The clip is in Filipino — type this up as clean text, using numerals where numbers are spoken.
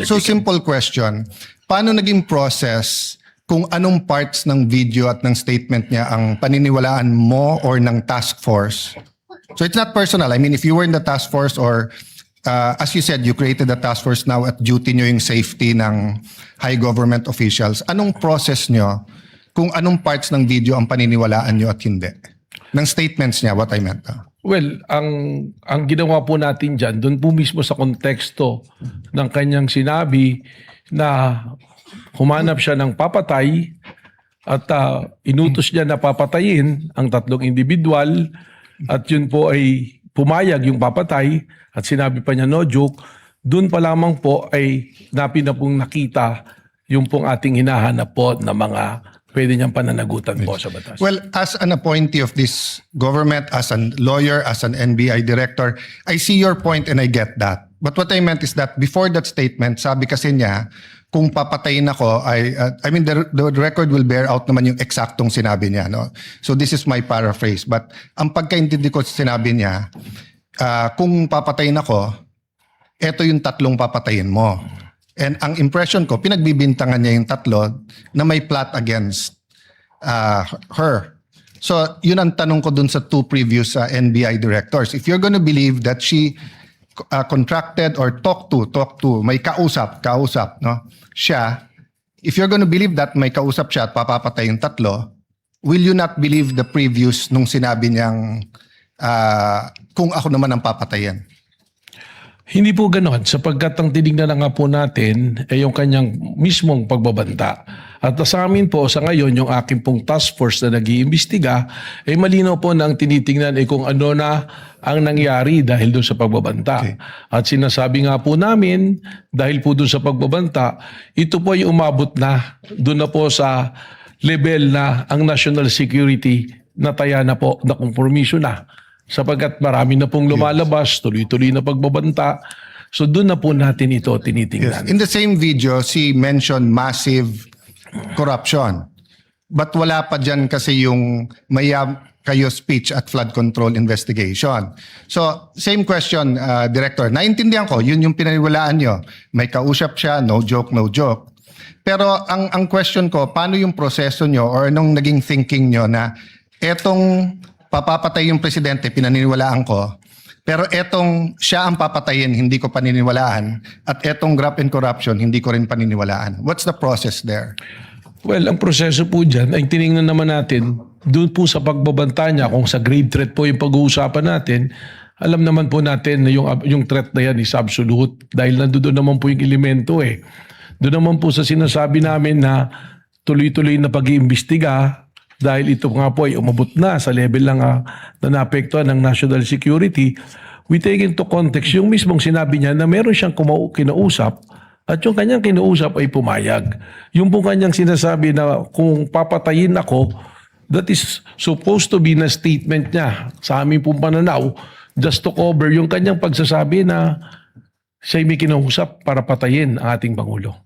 So simple question. Paano naging process kung anong parts ng video at ng statement niya ang paniniwalaan mo or ng task force? So it's not personal. I mean, if you were in the task force or as you said, you created a task force now at duty nyo yung safety ng high government officials. Anong process nyo kung anong parts ng video ang paniniwalaan nyo at hindi? Ng statements niya, what I meant. Well, ang ginawa po natin dyan, doon po mismo sa konteksto ng kanyang sinabi na humanap siya ng papatay at inutos niya na papatayin ang tatlong individual at yun po ay pumayag yung papatay at sinabi pa niya no joke. Doon pa lamang po ay pong nakita yung pong ating hinahanap po na mga pwede niyang pananagutan po sa batas. Well, as an appointee of this government, as a lawyer, as an NBI director, I see your point and I get that. But what I meant is that before that statement, sabi kasi niya, kung papatayin ako, I mean, the record will bear out naman yung eksaktong sinabi niya. No? So this is my paraphrase. But ang pagkaintindi ko sa sinabi niya, kung papatayin ako, eto yung tatlong papatayin mo. And ang impression ko, pinagbibintangan niya yung tatlo na may plot against her. So yun ang tanong ko dun sa two previous NBI directors. If you're gonna believe that she contracted or talked to, may kausap, no? Siya, if you're gonna believe that may kausap siya at papapatay yung tatlo, will you not believe the previous nung sinabi niyang kung ako naman ang papatayin? Hindi po ganoon sapagkat ang tinignan na nga po natin ay yung kanyang mismong pagbabanta. At sa amin po sa ngayon yung aking pong task force na nag-iimbestiga ay malinaw po na ang tinitingnan ay kung ano na ang nangyari dahil doon sa pagbabanta. Okay. At sinasabi nga po namin dahil po doon sa pagbabanta, ito po ay umabot na doon na po sa level na ang national security nataya na po na kompromiso na. Sapagkat marami na pong lumalabas, tuloy-tuloy na pagbabanta. So doon na po natin ito tinitingnan. Yes. In the same video, she mentioned massive corruption. But wala pa dyan kasi yung maya kayo speech at flood control investigation. So same question, Director. Naintindihan ko, yun yung pinaniwalaan nyo. May kausap siya, no joke, no joke. Pero ang question ko, paano yung proseso nyo or anong naging thinking nyo na etong papapatay yung presidente, pinaniniwalaan ko. Pero etong siya ang papatayin, hindi ko paniniwalaan. At etong graft and corruption, hindi ko rin paniniwalaan. What's the process there? Well, ang proseso po dyan ay tinignan naman natin doon po sa pagbabanta niya kung sa grave threat po yung pag-uusapan natin. Alam naman po natin na yung threat na yan is absolute dahil nandoon naman po yung elemento eh. Doon naman po sa sinasabi namin na tuloy-tuloy na pag-iimbestiga dahil ito nga po ay umabot na sa level lang na naapektuhan ng national security, we take into context yung mismong sinabi niya na meron siyang kinausap at yung kanyang kinausap ay pumayag. Yung po kanyang sinasabi na kung papatayin ako, that is supposed to be na statement niya sa aming pong pananaw just to cover yung kanyang pagsasabi na siya may kinausap para patayin ang ating Pangulo.